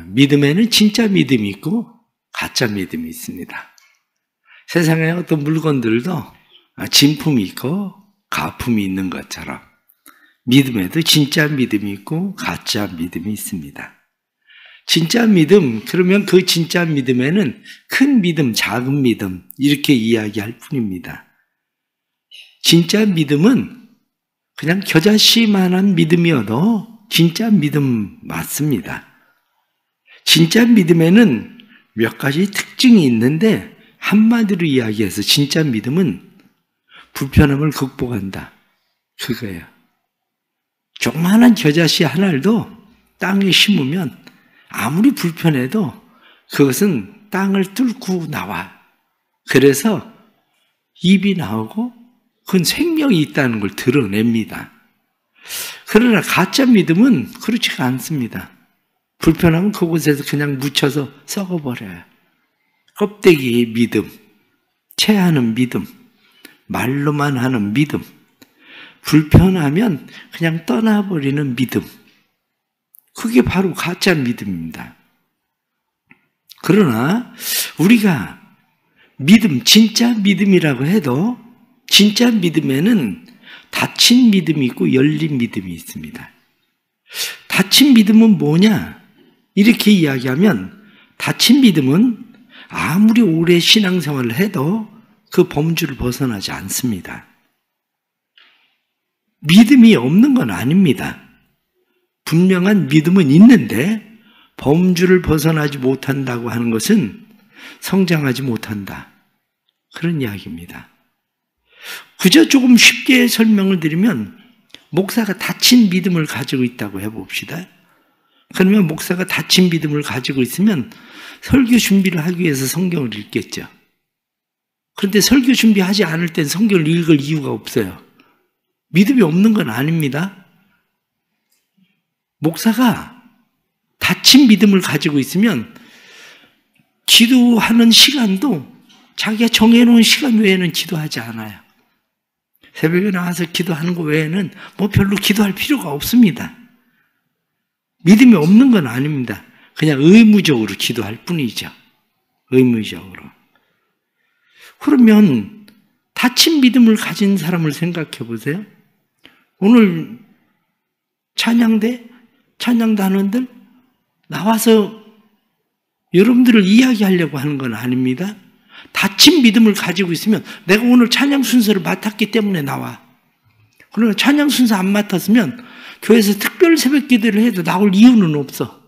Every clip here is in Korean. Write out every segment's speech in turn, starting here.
믿음에는 진짜 믿음이 있고 가짜 믿음이 있습니다. 세상에 어떤 물건들도 진품이 있고 가품이 있는 것처럼 믿음에도 진짜 믿음이 있고 가짜 믿음이 있습니다. 진짜 믿음, 그러면 그 진짜 믿음에는 큰 믿음, 작은 믿음 이렇게 이야기할 뿐입니다. 진짜 믿음은 그냥 겨자씨만한 믿음이어도 진짜 믿음 맞습니다. 진짜 믿음에는 몇 가지 특징이 있는데 한마디로 이야기해서 진짜 믿음은 불편함을 극복한다. 그거예요. 조그마한 겨자씨 한 알도 땅에 심으면 아무리 불편해도 그것은 땅을 뚫고 나와. 그래서 잎이 나오고 그건 생명이 있다는 걸 드러냅니다. 그러나 가짜 믿음은 그렇지가 않습니다. 불편하면 그곳에서 그냥 묻혀서 썩어버려요. 껍데기의 믿음, 체하는 믿음, 말로만 하는 믿음, 불편하면 그냥 떠나버리는 믿음. 그게 바로 가짜 믿음입니다. 그러나 우리가 믿음, 진짜 믿음이라고 해도 진짜 믿음에는 닫힌 믿음이 있고 열린 믿음이 있습니다. 닫힌 믿음은 뭐냐? 이렇게 이야기하면 닫힌 믿음은 아무리 오래 신앙생활을 해도 그 범주를 벗어나지 않습니다. 믿음이 없는 건 아닙니다. 분명한 믿음은 있는데 범주를 벗어나지 못한다고 하는 것은 성장하지 못한다. 그런 이야기입니다. 그저 조금 쉽게 설명을 드리면 목사가 닫힌 믿음을 가지고 있다고 해봅시다. 그러면 목사가 닫힌 믿음을 가지고 있으면 설교 준비를 하기 위해서 성경을 읽겠죠. 그런데 설교 준비하지 않을 땐 성경을 읽을 이유가 없어요. 믿음이 없는 건 아닙니다. 목사가 닫힌 믿음을 가지고 있으면 기도하는 시간도 자기가 정해놓은 시간 외에는 기도하지 않아요. 새벽에 나와서 기도하는 것 외에는 뭐 별로 기도할 필요가 없습니다. 믿음이 없는 건 아닙니다. 그냥 의무적으로 기도할 뿐이죠. 의무적으로. 그러면 닫힌 믿음을 가진 사람을 생각해 보세요. 오늘 찬양단원들 나와서 여러분들을 이야기하려고 하는 건 아닙니다. 닫힌 믿음을 가지고 있으면 내가 오늘 찬양 순서를 맡았기 때문에 나와. 그러나 찬양 순서 안 맡았으면 교회에서 특별 새벽 기도를 해도 나올 이유는 없어.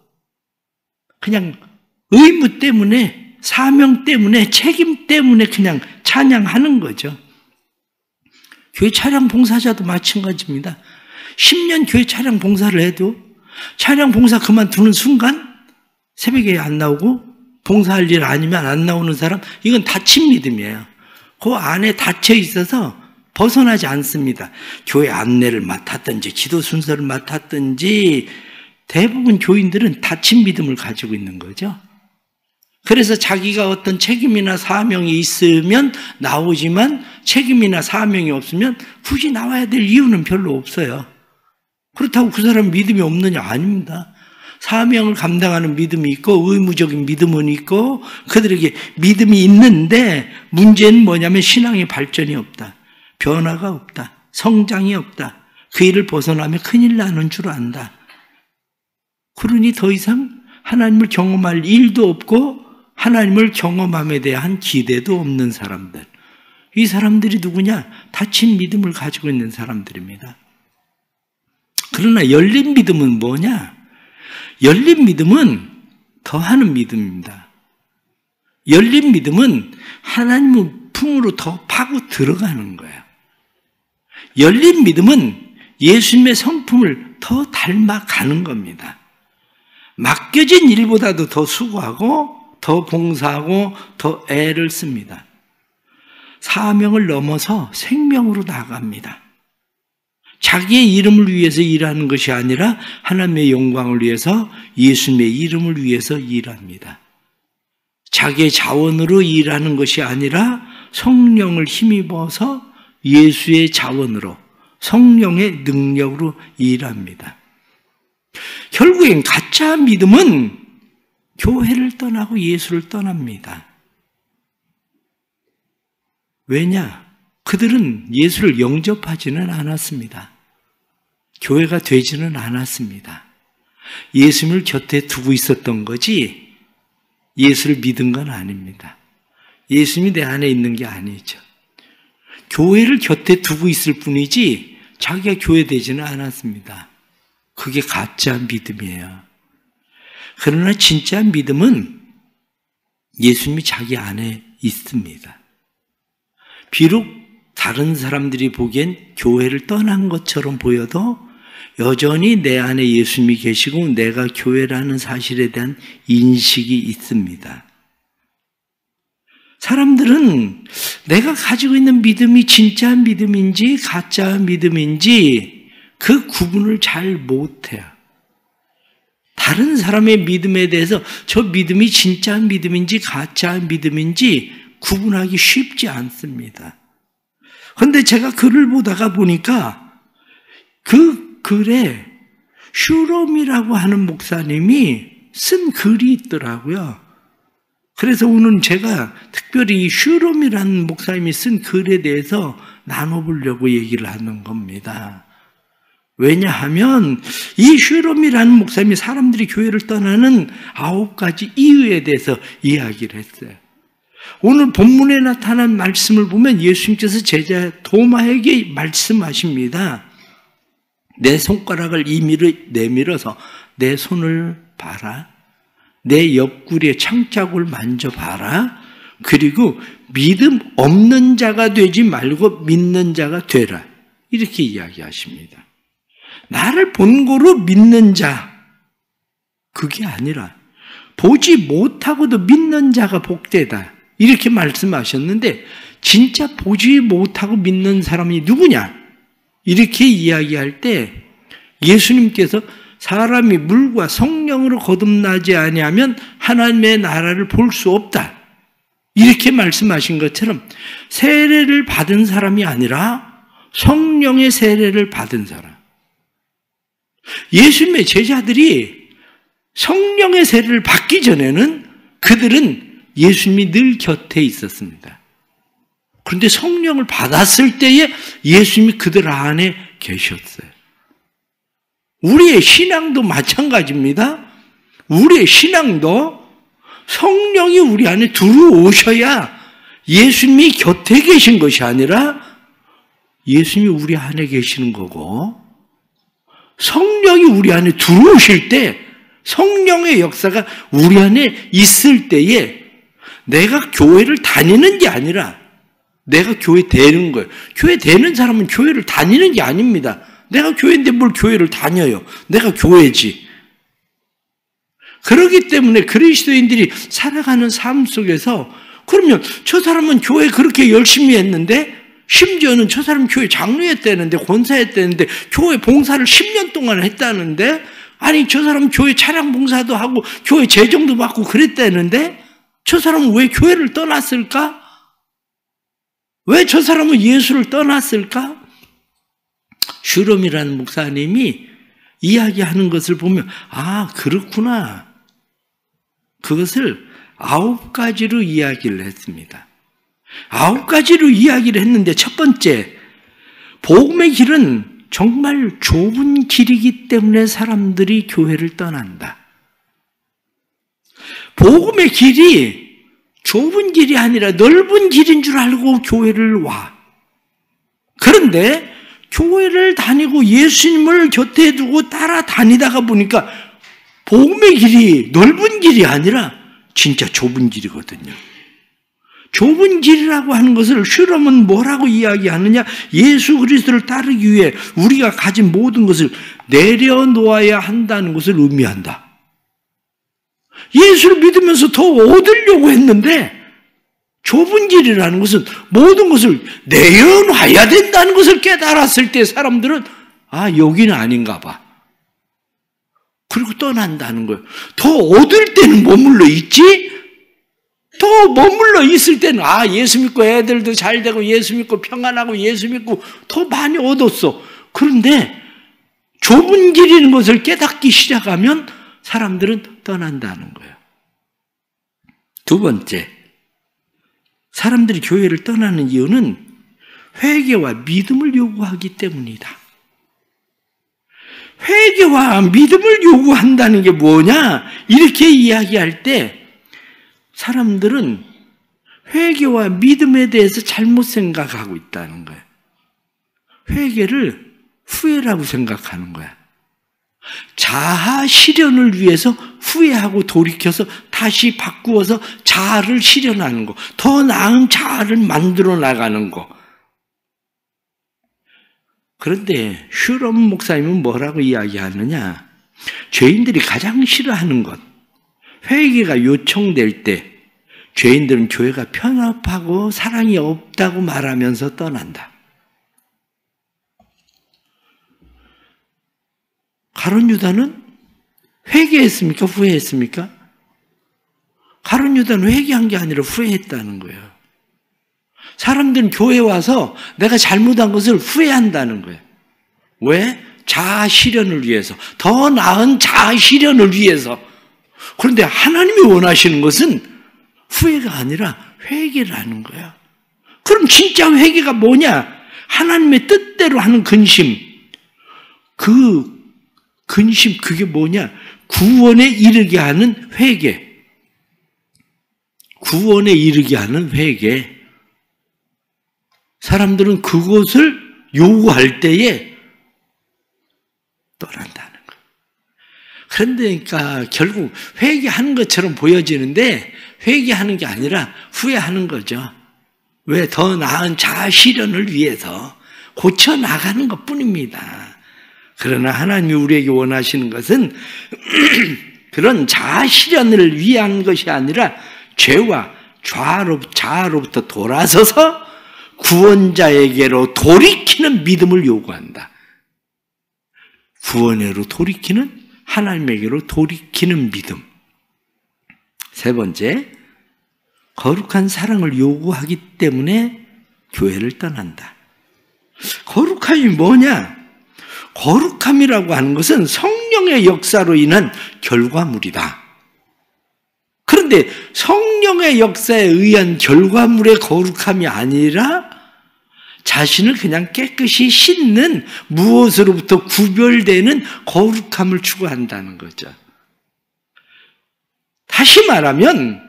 그냥 의무 때문에, 사명 때문에, 책임 때문에 그냥 찬양하는 거죠. 교회 찬양 봉사자도 마찬가지입니다. 10년 교회 찬양 봉사를 해도 찬양 봉사 그만두는 순간 새벽에 안 나오고 봉사할 일 아니면 안 나오는 사람, 이건 닫힌 믿음이에요. 그 안에 닫혀 있어서 벗어나지 않습니다. 교회 안내를 맡았든지 기도 순서를 맡았든지 대부분 교인들은 닫힌 믿음을 가지고 있는 거죠. 그래서 자기가 어떤 책임이나 사명이 있으면 나오지만 책임이나 사명이 없으면 굳이 나와야 될 이유는 별로 없어요. 그렇다고 그 사람 믿음이 없느냐? 아닙니다. 사명을 감당하는 믿음이 있고 의무적인 믿음은 있고 그들에게 믿음이 있는데 문제는 뭐냐면 신앙의 발전이 없다. 변화가 없다. 성장이 없다. 그 일을 벗어나면 큰일 나는 줄 안다. 그러니 더 이상 하나님을 경험할 일도 없고 하나님을 경험함에 대한 기대도 없는 사람들. 이 사람들이 누구냐? 닫힌 믿음을 가지고 있는 사람들입니다. 그러나 열린 믿음은 뭐냐? 열린 믿음은 더하는 믿음입니다. 열린 믿음은 하나님의 품으로 더 파고 들어가는 거예요. 열린 믿음은 예수님의 성품을 더 닮아가는 겁니다. 맡겨진 일보다도 더 수고하고 더 봉사하고 더 애를 씁니다. 사명을 넘어서 생명으로 나아갑니다. 자기의 이름을 위해서 일하는 것이 아니라 하나님의 영광을 위해서 예수님의 이름을 위해서 일합니다. 자기의 자원으로 일하는 것이 아니라 성령을 힘입어서 예수의 자원으로 성령의 능력으로 일합니다. 결국엔 가짜 믿음은 교회를 떠나고 예수를 떠납니다. 왜냐? 그들은 예수를 영접하지는 않았습니다. 교회가 되지는 않았습니다. 예수님을 곁에 두고 있었던 거지 예수를 믿은 건 아닙니다. 예수님이 내 안에 있는 게 아니죠. 교회를 곁에 두고 있을 뿐이지 자기가 교회 되지는 않았습니다. 그게 가짜 믿음이에요. 그러나 진짜 믿음은 예수님이 자기 안에 있습니다. 비록 다른 사람들이 보기엔 교회를 떠난 것처럼 보여도 여전히 내 안에 예수님이 계시고 내가 교회라는 사실에 대한 인식이 있습니다. 사람들은 내가 가지고 있는 믿음이 진짜 믿음인지 가짜 믿음인지 그 구분을 잘 못해요. 다른 사람의 믿음에 대해서 저 믿음이 진짜 믿음인지 가짜 믿음인지 구분하기 쉽지 않습니다. 그런데 제가 글을 보다가 보니까 그 글에 슈롬이라고 하는 목사님이 쓴 글이 있더라고요. 그래서 오늘 제가 특별히 슈롬이라는 목사님이 쓴 글에 대해서 나눠보려고 얘기를 하는 겁니다. 왜냐하면 이 슈롬이라는 목사님이 사람들이 교회를 떠나는 9가지 이유에 대해서 이야기를 했어요. 오늘 본문에 나타난 말씀을 보면 예수님께서 제자 도마에게 말씀하십니다. 내 손가락을 내밀어서 내 손을 봐라. 내 옆구리에 창자국을 만져봐라. 그리고 믿음 없는 자가 되지 말고 믿는 자가 되라. 이렇게 이야기하십니다. 나를 본고로 믿는 자, 그게 아니라 보지 못하고도 믿는 자가 복되다. 이렇게 말씀하셨는데 진짜 보지 못하고 믿는 사람이 누구냐? 이렇게 이야기할 때 예수님께서 사람이 물과 성령으로 거듭나지 아니하면 하나님의 나라를 볼 수 없다. 이렇게 말씀하신 것처럼 세례를 받은 사람이 아니라 성령의 세례를 받은 사람. 예수님의 제자들이 성령의 세례를 받기 전에는 그들은 예수님이 늘 곁에 있었습니다. 그런데 성령을 받았을 때에 예수님이 그들 안에 계셨어요. 우리의 신앙도 마찬가지입니다. 우리의 신앙도 성령이 우리 안에 들어오셔야 예수님이 곁에 계신 것이 아니라 예수님이 우리 안에 계시는 거고, 성령이 우리 안에 들어오실 때 성령의 역사가 우리 안에 있을 때에 내가 교회를 다니는 게 아니라 내가 교회 되는 거예요. 교회 되는 사람은 교회를 다니는 게 아닙니다. 내가 교회인데 뭘 교회를 다녀요. 내가 교회지. 그렇기 때문에 그리스도인들이 살아가는 삶 속에서 그러면 저 사람은 교회 그렇게 열심히 했는데 심지어는 저 사람 교회 장로였다는데 권사였다는데 교회 봉사를 10년 동안 했다는데 아니 저 사람 교회 차량 봉사도 하고 교회 재정도 받고 그랬다는데 저 사람은 왜 교회를 떠났을까? 왜 저 사람은 예수를 떠났을까? 슈롬이라는 목사님이 이야기하는 것을 보면 아 그렇구나. 그것을 9가지로 이야기를 했습니다. 9가지로 이야기를 했는데 첫 번째, 복음의 길은 정말 좁은 길이기 때문에 사람들이 교회를 떠난다. 복음의 길이 좁은 길이 아니라 넓은 길인 줄 알고 교회를 와. 그런데 교회를 다니고 예수님을 곁에 두고 따라다니다가 보니까 복음의 길이 넓은 길이 아니라 진짜 좁은 길이거든요. 좁은 길이라고 하는 것을 슈롬은 뭐라고 이야기하느냐? 예수 그리스도를 따르기 위해 우리가 가진 모든 것을 내려놓아야 한다는 것을 의미한다. 예수를 믿으면서 더 얻으려고 했는데 좁은 길이라는 것은 모든 것을 내려놔야 된다는 것을 깨달았을 때 사람들은 아 여기는 아닌가 봐. 그리고 떠난다는 거예요. 더 얻을 때는 머물러 있지? 더 머물러 있을 때는 아 예수 믿고 애들도 잘 되고 예수 믿고 평안하고 예수 믿고 더 많이 얻었어. 그런데 좁은 길인 것을 깨닫기 시작하면 사람들은 떠난다는 거예요. 두 번째, 사람들이 교회를 떠나는 이유는 회개와 믿음을 요구하기 때문이다. 회개와 믿음을 요구한다는 게 뭐냐? 이렇게 이야기할 때 사람들은 회개와 믿음에 대해서 잘못 생각하고 있다는 거예요. 회개를 후회라고 생각하는 거야. 자아 실현을 위해서 후회하고 돌이켜서 다시 바꾸어서 자아를 실현하는 거, 더 나은 자아를 만들어 나가는 거. 그런데 슈럼 목사님은 뭐라고 이야기하느냐? 죄인들이 가장 싫어하는 것, 회개가 요청될 때 죄인들은 교회가 편협하고 사랑이 없다고 말하면서 떠난다. 가룟 유다는 회개했습니까? 후회했습니까? 가룟 유다는 회개한 게 아니라 후회했다는 거예요. 사람들은 교회에 와서 내가 잘못한 것을 후회한다는 거예요. 왜? 자아 실현을 위해서, 더 나은 자아 실현을 위해서. 그런데 하나님이 원하시는 것은 후회가 아니라 회개라는 거예요. 그럼 진짜 회개가 뭐냐? 하나님의 뜻대로 하는 근심. 그 근심, 그게 뭐냐? 구원에 이르게 하는 회개. 구원에 이르게 하는 회개. 사람들은 그것을 요구할 때에 떠난다는 거예요. 그러니까 결국 회개하는 것처럼 보여지는데 회개하는 게 아니라 후회하는 거죠. 왜? 더 나은 자아 실현을 위해서 고쳐나가는 것뿐입니다. 그러나 하나님이 우리에게 원하시는 것은 그런 자아 실현을 위한 것이 아니라 죄와 자아로부터 돌아서서 구원자에게로 돌이키는 믿음을 요구한다. 구원으로 돌이키는, 하나님에게로 돌이키는 믿음. 세 번째, 거룩한 사랑을 요구하기 때문에 교회를 떠난다. 거룩함이 뭐냐? 거룩함이라고 하는 것은 성령의 역사로 인한 결과물이다. 그런데 성령의 역사에 의한 결과물의 거룩함이 아니라 자신을 그냥 깨끗이 씻는, 무엇으로부터 구별되는 거룩함을 추구한다는 거죠. 다시 말하면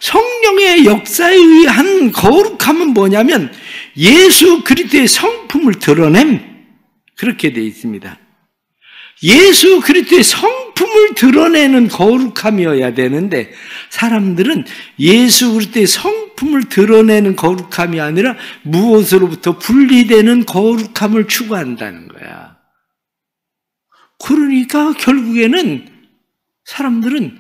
성령의 역사에 의한 거룩함은 뭐냐면 예수 그리스도의 성품을 드러냄, 그렇게 되어 있습니다. 예수 그리스도의 성품을 드러내는 거룩함이어야 되는데 사람들은 예수 그리스도의 성품을 드러내는 거룩함이 아니라 무엇으로부터 분리되는 거룩함을 추구한다는 거야. 그러니까 결국에는 사람들은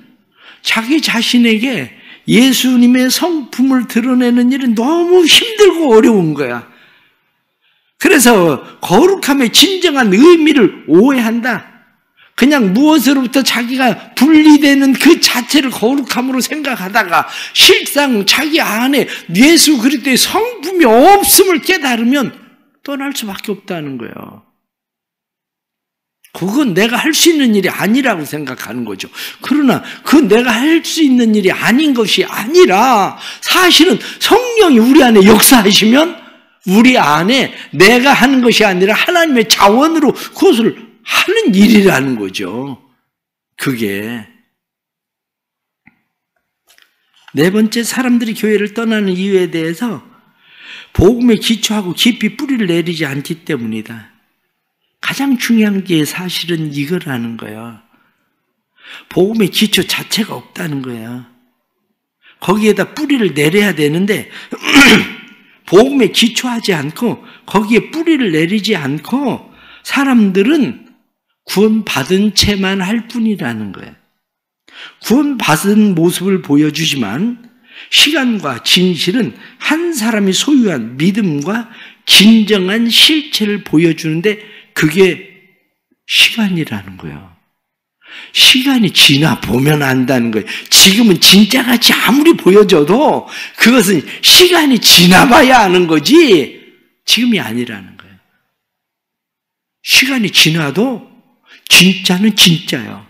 자기 자신에게 예수님의 성품을 드러내는 일은 너무 힘들고 어려운 거야. 그래서 거룩함의 진정한 의미를 오해한다. 그냥 무엇으로부터 자기가 분리되는 그 자체를 거룩함으로 생각하다가 실상 자기 안에 예수 그리스도의 성품이 없음을 깨달으면 떠날 수밖에 없다는 거예요. 그건 내가 할 수 있는 일이 아니라고 생각하는 거죠. 그러나 그 내가 할 수 있는 일이 아닌 것이 아니라 사실은 성령이 우리 안에 역사하시면 우리 안에 내가 하는 것이 아니라 하나님의 자원으로 그것을 하는 일이라는 거죠. 그게. 네 번째, 사람들이 교회를 떠나는 이유에 대해서 복음에 기초하고 깊이 뿌리를 내리지 않기 때문이다. 가장 중요한 게 사실은 이거라는 거예요. 복음의 기초 자체가 없다는 거예요. 거기에다 뿌리를 내려야 되는데 복음에 기초하지 않고 거기에 뿌리를 내리지 않고 사람들은 구원받은 채만 할 뿐이라는 거예요. 구원받은 모습을 보여주지만 시간과 진실은 한 사람이 소유한 믿음과 진정한 실체를 보여주는데 그게 시간이라는 거예요. 시간이 지나 보면 안다는 거예요. 지금은 진짜같이 아무리 보여줘도 그것은 시간이 지나봐야 아는 거지 지금이 아니라는 거예요. 시간이 지나도 진짜는 진짜예요.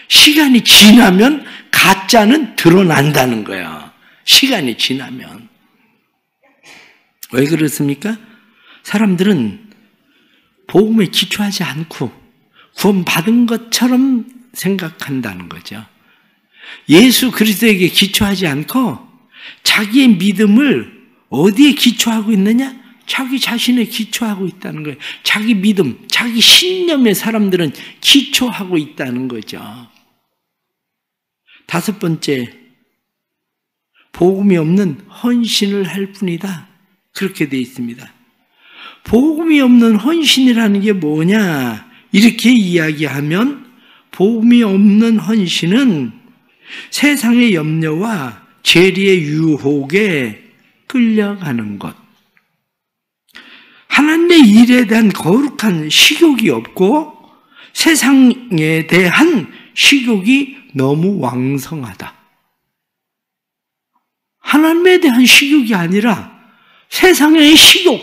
시간이 지나면 가짜는 드러난다는 거예요. 시간이 지나면. 왜 그렇습니까? 사람들은 복음에 기초하지 않고 구원받은 것처럼 생각한다는 거죠. 예수 그리스도에게 기초하지 않고 자기의 믿음을 어디에 기초하고 있느냐? 자기 자신에 기초하고 있다는 거예요. 자기 믿음, 자기 신념에 사람들은 기초하고 있다는 거죠. 다섯 번째, 복음이 없는 헌신을 할 뿐이다. 그렇게 되어 있습니다. 복음이 없는 헌신이라는 게 뭐냐? 이렇게 이야기하면 복음이 없는 헌신은 세상의 염려와 재리의 유혹에 끌려가는 것. 하나님의 일에 대한 거룩한 식욕이 없고 세상에 대한 식욕이 너무 왕성하다. 하나님에 대한 식욕이 아니라 세상의 식욕.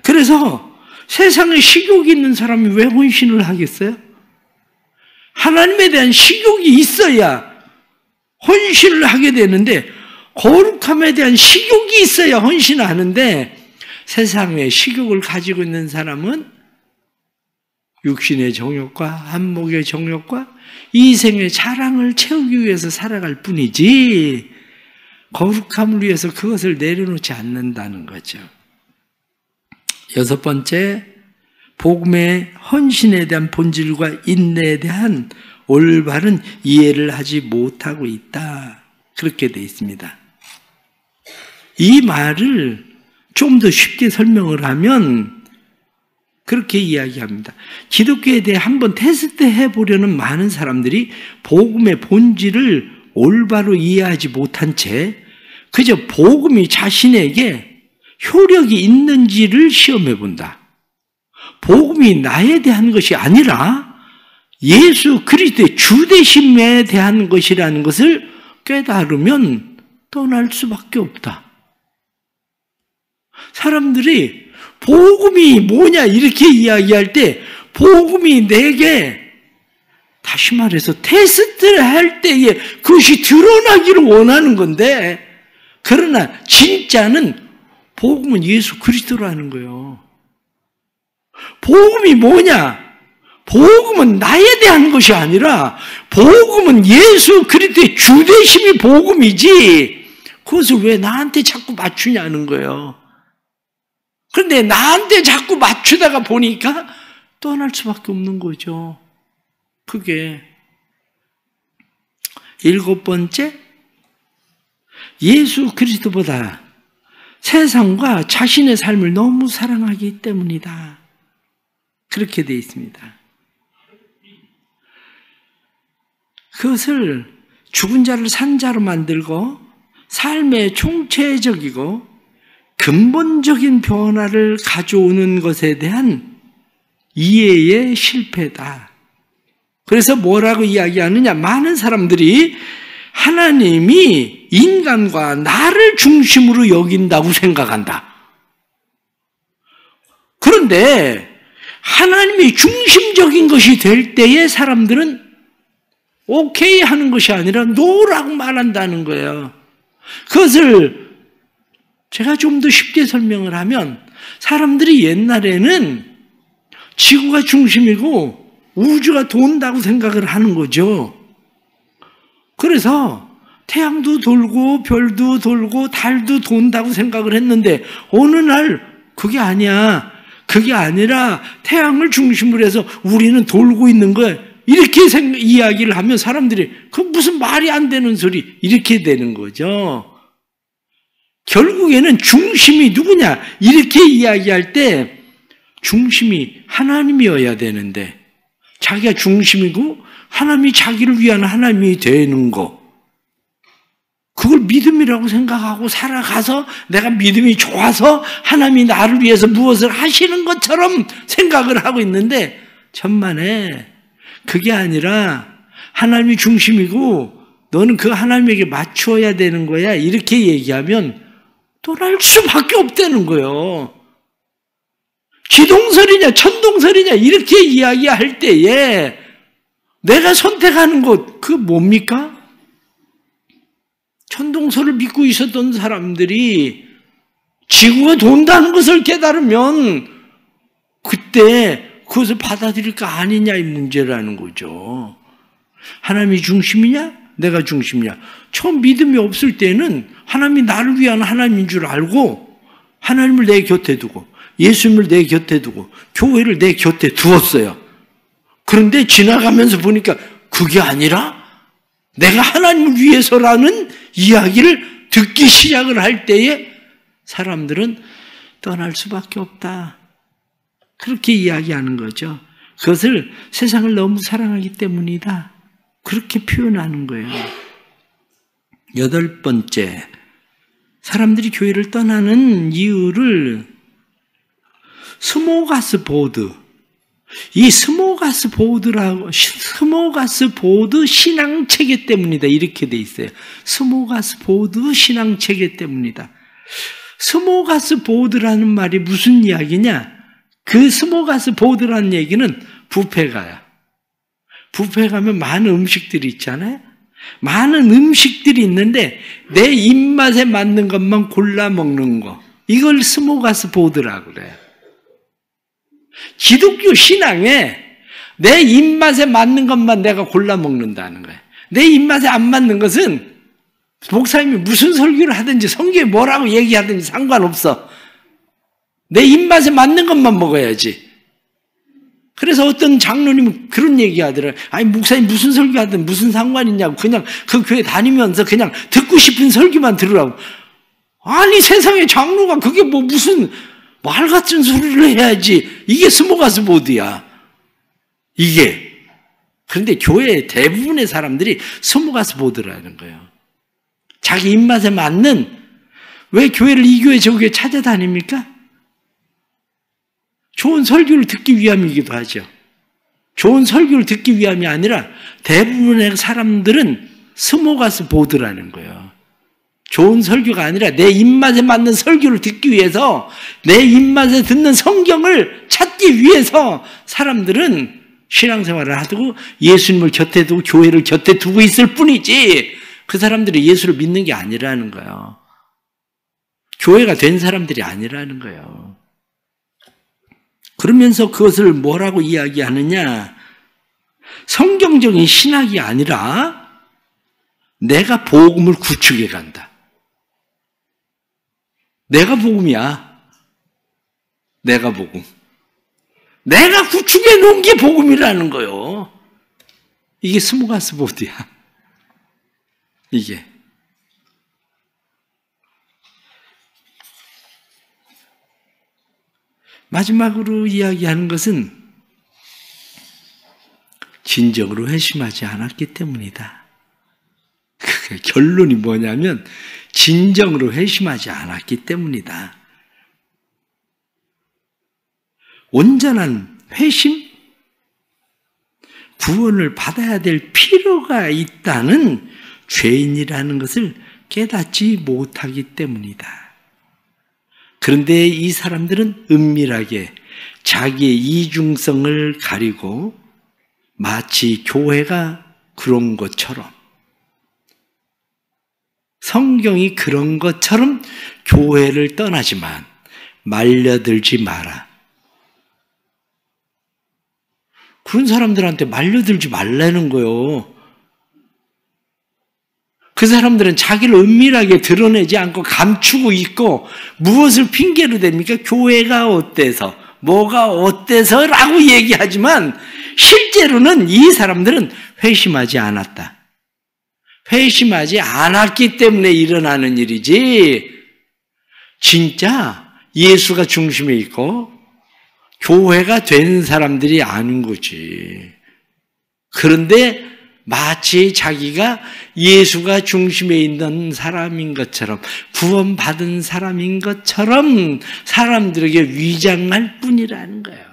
그래서 세상에 식욕이 있는 사람이 왜 헌신을 하겠어요? 하나님에 대한 식욕이 있어야 헌신을 하게 되는데 거룩함에 대한 식욕이 있어야 헌신하는데 세상에 식욕을 가지고 있는 사람은 육신의 정욕과 안목의 정욕과 이생의 자랑을 채우기 위해서 살아갈 뿐이지 거룩함을 위해서 그것을 내려놓지 않는다는 거죠. 여섯 번째, 복음의 헌신에 대한 본질과 인내에 대한 올바른 이해를 하지 못하고 있다. 그렇게 되어 있습니다. 이 말을 좀 더 쉽게 설명을 하면 그렇게 이야기합니다. 기독교에 대해 한번 테스트 해보려는 많은 사람들이 복음의 본질을 올바로 이해하지 못한 채 그저 복음이 자신에게 효력이 있는지를 시험해 본다. 복음이 나에 대한 것이 아니라 예수 그리스도의 주되심에 대한 것이라는 것을 깨달으면 떠날 수밖에 없다. 사람들이 복음이 뭐냐 이렇게 이야기할 때 복음이 내게 다시 말해서 테스트를 할 때에 그것이 드러나기를 원하는 건데 그러나 진짜는 복음은 예수 그리스도라는 거예요. 복음이 뭐냐? 복음은 나에 대한 것이 아니라 복음은 예수 그리스도의 주되심이 복음이지 그것을 왜 나한테 자꾸 맞추냐는 거예요. 그런데 나한테 자꾸 맞추다가 보니까 떠날 수밖에 없는 거죠. 그게 일곱 번째, 예수 그리스도보다 세상과 자신의 삶을 너무 사랑하기 때문이다. 그렇게 되어 있습니다. 그것을 죽은 자를 산 자로 만들고 삶의 총체적이고 근본적인 변화를 가져오는 것에 대한 이해의 실패다. 그래서 뭐라고 이야기하느냐? 많은 사람들이 하나님이 인간과 나를 중심으로 여긴다고 생각한다. 그런데 하나님이 중심적인 것이 될 때에 사람들은 오케이 하는 것이 아니라 노라고 말한다는 거예요. 그것을 제가 좀 더 쉽게 설명을 하면 사람들이 옛날에는 지구가 중심이고 우주가 돈다고 생각을 하는 거죠. 그래서 태양도 돌고 별도 돌고 달도 돈다고 생각을 했는데 어느 날 그게 아니야. 그게 아니라 태양을 중심으로 해서 우리는 돌고 있는 거야. 이렇게 이야기를 하면 사람들이 그 무슨 말이 안 되는 소리 이렇게 되는 거죠. 결국에는 중심이 누구냐 이렇게 이야기할 때 중심이 하나님이어야 되는데 자기가 중심이고 하나님이 자기를 위한 하나님이 되는 거 그걸 믿음이라고 생각하고 살아가서 내가 믿음이 좋아서 하나님이 나를 위해서 무엇을 하시는 것처럼 생각을 하고 있는데 천만에 그게 아니라 하나님이 중심이고 너는 그 하나님에게 맞추어야 되는 거야 이렇게 얘기하면 떠날 수밖에 없다는 거예요. 기동설이냐 천동설이냐 이렇게 이야기할 때에 내가 선택하는 것 그거 뭡니까? 편동서를 믿고 있었던 사람들이 지구가 돈다는 것을 깨달으면 그때 그것을 받아들일까 아니냐의 문제라는 거죠. 하나님이 중심이냐? 내가 중심이냐? 처음 믿음이 없을 때는 하나님이 나를 위한 하나님인 줄 알고 하나님을 내 곁에 두고 예수님을 내 곁에 두고 교회를 내 곁에 두었어요. 그런데 지나가면서 보니까 그게 아니라 내가 하나님을 위해서라는 이야기를 듣기 시작을 할 때에 사람들은 떠날 수밖에 없다. 그렇게 이야기하는 거죠. 그것을 세상을 너무 사랑하기 때문이다. 그렇게 표현하는 거예요. 8번째, 사람들이 교회를 떠나는 이유를 스모가스 보드, 이 스모가스 보드 신앙 체계 때문이다. 이렇게 돼 있어요. 스모가스 보드 신앙 체계 때문이다. 스모가스 보드라는 말이 무슨 이야기냐? 그 스모가스 보드라는 얘기는 뷔페가야. 뷔페 가면 많은 음식들이 있잖아요. 많은 음식들이 있는데 내 입맛에 맞는 것만 골라 먹는 거. 이걸 스모가스 보드라고 그래요. 기독교 신앙에 내 입맛에 맞는 것만 내가 골라 먹는다는 거예요. 내 입맛에 안 맞는 것은 목사님이 무슨 설교를 하든지 성경에 뭐라고 얘기하든지 상관없어. 내 입맛에 맞는 것만 먹어야지. 그래서 어떤 장로님은 그런 얘기 하더라고요. 아니 목사님 무슨 설교하든 무슨 상관이냐고 그냥 그 교회 다니면서 그냥 듣고 싶은 설교만 들으라고. 아니 세상에 장로가 그게 뭐 무슨 말 같은 소리를 해야지. 이게 스모가스 보드야. 이게. 그런데 교회의 대부분의 사람들이 스모가스 보드라는 거예요. 자기 입맛에 맞는, 왜 교회를 이 교회 저 교회 찾아다닙니까? 좋은 설교를 듣기 위함이기도 하죠. 좋은 설교를 듣기 위함이 아니라 대부분의 사람들은 스모가스 보드라는 거예요. 좋은 설교가 아니라 내 입맛에 맞는 설교를 듣기 위해서 내 입맛에 듣는 성경을 찾기 위해서 사람들은 신앙생활을 하고 예수님을 곁에 두고 교회를 곁에 두고 있을 뿐이지 그 사람들이 예수를 믿는 게 아니라는 거예요. 교회가 된 사람들이 아니라는 거예요. 그러면서 그것을 뭐라고 이야기하느냐? 성경적인 신학이 아니라 내가 복음을 구축해 간다. 내가 복음이야. 내가 복음. 내가 구축해 놓은 게 복음이라는 거예요. 이게 스모가스 보드야. 이게. 마지막으로 이야기하는 것은 진정으로 회심하지 않았기 때문이다. 그 결론이 뭐냐면 진정으로 회심하지 않았기 때문이다. 온전한 회심, 구원을 받아야 될 필요가 있다는 죄인이라는 것을 깨닫지 못하기 때문이다. 그런데 이 사람들은 은밀하게 자기의 이중성을 가리고 마치 교회가 그런 것처럼, 성경이 그런 것처럼 교회를 떠나지만 말려들지 마라. 그런 사람들한테 말려들지 말라는 거예요. 그 사람들은 자기를 은밀하게 드러내지 않고 감추고 있고 무엇을 핑계로 댑니까? 교회가 어때서, 뭐가 어때서 라고 얘기하지만 실제로는 이 사람들은 회심하지 않았다. 회심하지 않았기 때문에 일어나는 일이지 진짜 예수가 중심에 있고 교회가 된 사람들이 아닌 거지. 그런데 마치 자기가 예수가 중심에 있는 사람인 것처럼, 구원받은 사람인 것처럼 사람들에게 위장할 뿐이라는 거예요.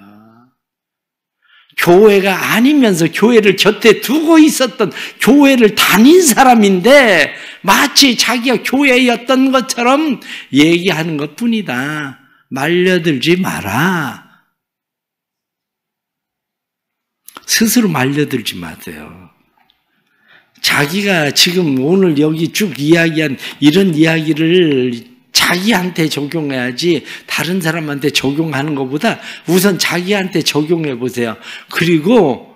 교회가 아니면서 교회를 곁에 두고 있었던, 교회를 다닌 사람인데 마치 자기가 교회였던 것처럼 얘기하는 것뿐이다. 말려들지 마라. 스스로 말려들지 마세요. 자기가 지금 오늘 여기 쭉 이야기한 이런 이야기를 자기한테 적용해야지 다른 사람한테 적용하는 것보다 우선 자기한테 적용해 보세요. 그리고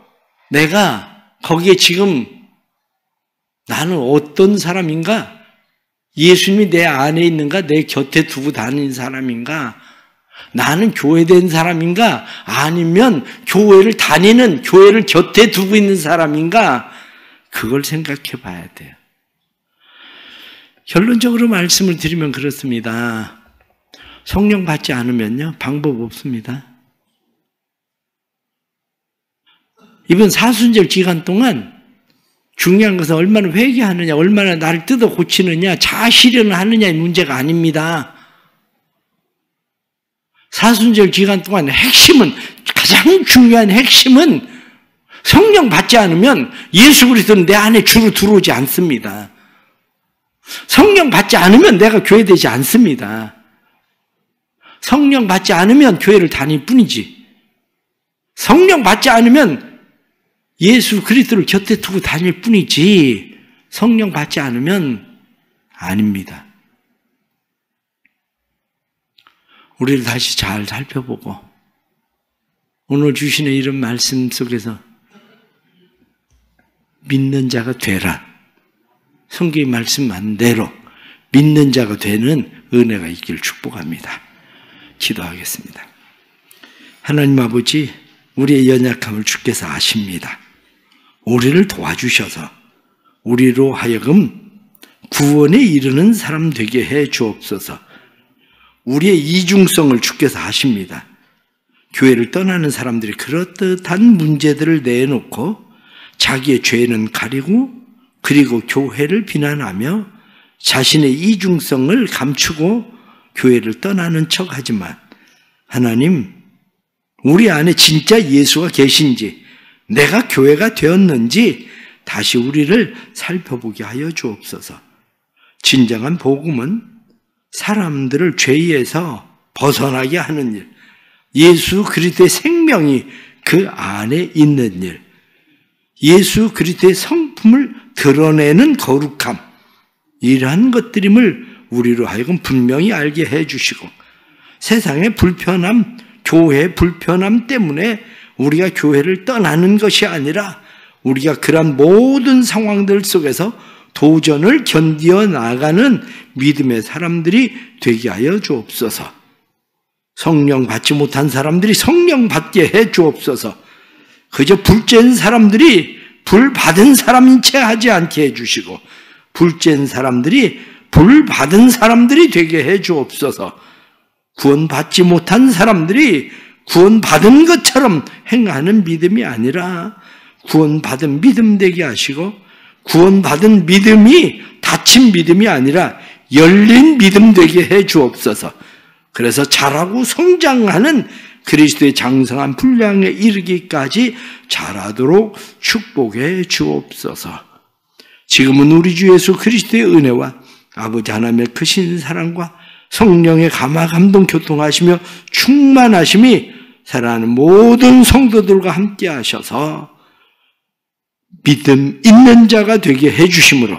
내가 거기에 지금 나는 어떤 사람인가? 예수님이 내 안에 있는가? 내 곁에 두고 다니는 사람인가? 나는 교회된 사람인가? 아니면 교회를 다니는, 교회를 곁에 두고 있는 사람인가? 그걸 생각해 봐야 돼요. 결론적으로 말씀을 드리면 그렇습니다. 성령 받지 않으면요, 방법 없습니다. 이번 사순절 기간 동안 중요한 것은 얼마나 회개하느냐, 얼마나 나를 뜯어 고치느냐, 자아 실현을 하느냐의 문제가 아닙니다. 사순절 기간 동안 핵심은, 가장 중요한 핵심은 성령 받지 않으면 예수 그리스도는 내 안에 주로 들어오지 않습니다. 성령 받지 않으면 내가 교회되지 않습니다. 성령 받지 않으면 교회를 다닐 뿐이지. 성령 받지 않으면 예수 그리스도를 곁에 두고 다닐 뿐이지 성령 받지 않으면 아닙니다. 우리를 다시 잘 살펴보고 오늘 주시는 이런 말씀 속에서 믿는 자가 되라. 성경의 말씀한 대로 믿는 자가 되는 은혜가 있기를 축복합니다. 기도하겠습니다. 하나님 아버지, 우리의 연약함을 주께서 아십니다. 우리를 도와주셔서 우리로 하여금 구원에 이르는 사람 되게 해 주옵소서. 우리의 이중성을 주께서 아십니다. 교회를 떠나는 사람들이 그렇듯한 문제들을 내놓고 자기의 죄는 가리고 그리고 교회를 비난하며 자신의 이중성을 감추고 교회를 떠나는 척하지만 하나님, 우리 안에 진짜 예수가 계신지 내가 교회가 되었는지 다시 우리를 살펴보게 하여 주옵소서. 진정한 복음은 사람들을 죄에서 벗어나게 하는 일, 예수 그리스도의 생명이 그 안에 있는 일, 예수 그리스도의 성품을 드러내는 거룩함, 이러한 것들임을 우리로 하여금 분명히 알게 해주시고 세상의 불편함, 교회의 불편함 때문에 우리가 교회를 떠나는 것이 아니라 우리가 그런 모든 상황들 속에서 도전을 견디어 나가는 믿음의 사람들이 되게 하여 주옵소서. 성령 받지 못한 사람들이 성령 받게 해 주옵소서. 그저 불죄인 사람들이 불 받은 사람인 채 하지 않게 해주시고 불죄인 사람들이 불 받은 사람들이 되게 해 주옵소서. 구원받지 못한 사람들이 구원받은 것처럼 행하는 믿음이 아니라 구원받은 믿음 되게 하시고 구원받은 믿음이 닫힌 믿음이 아니라 열린 믿음 되게 해 주옵소서. 그래서 자라고 성장하는 그리스도의 장성한 분량에 이르기까지 자라도록 축복해 주옵소서. 지금은 우리 주 예수 그리스도의 은혜와 아버지 하나님의 크신 사랑과 성령의 감화 감동 교통하시며 충만하심이 사랑하는 모든 성도들과 함께 하셔서 믿음 있는 자가 되게 해주심으로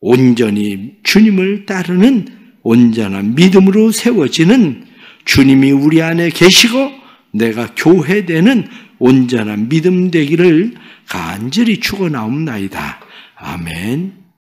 온전히 주님을 따르는 온전한 믿음으로 세워지는 주님이 우리 안에 계시고 내가 교회되는 온전한 믿음 되기를 간절히 축원하옵나이다. 아멘.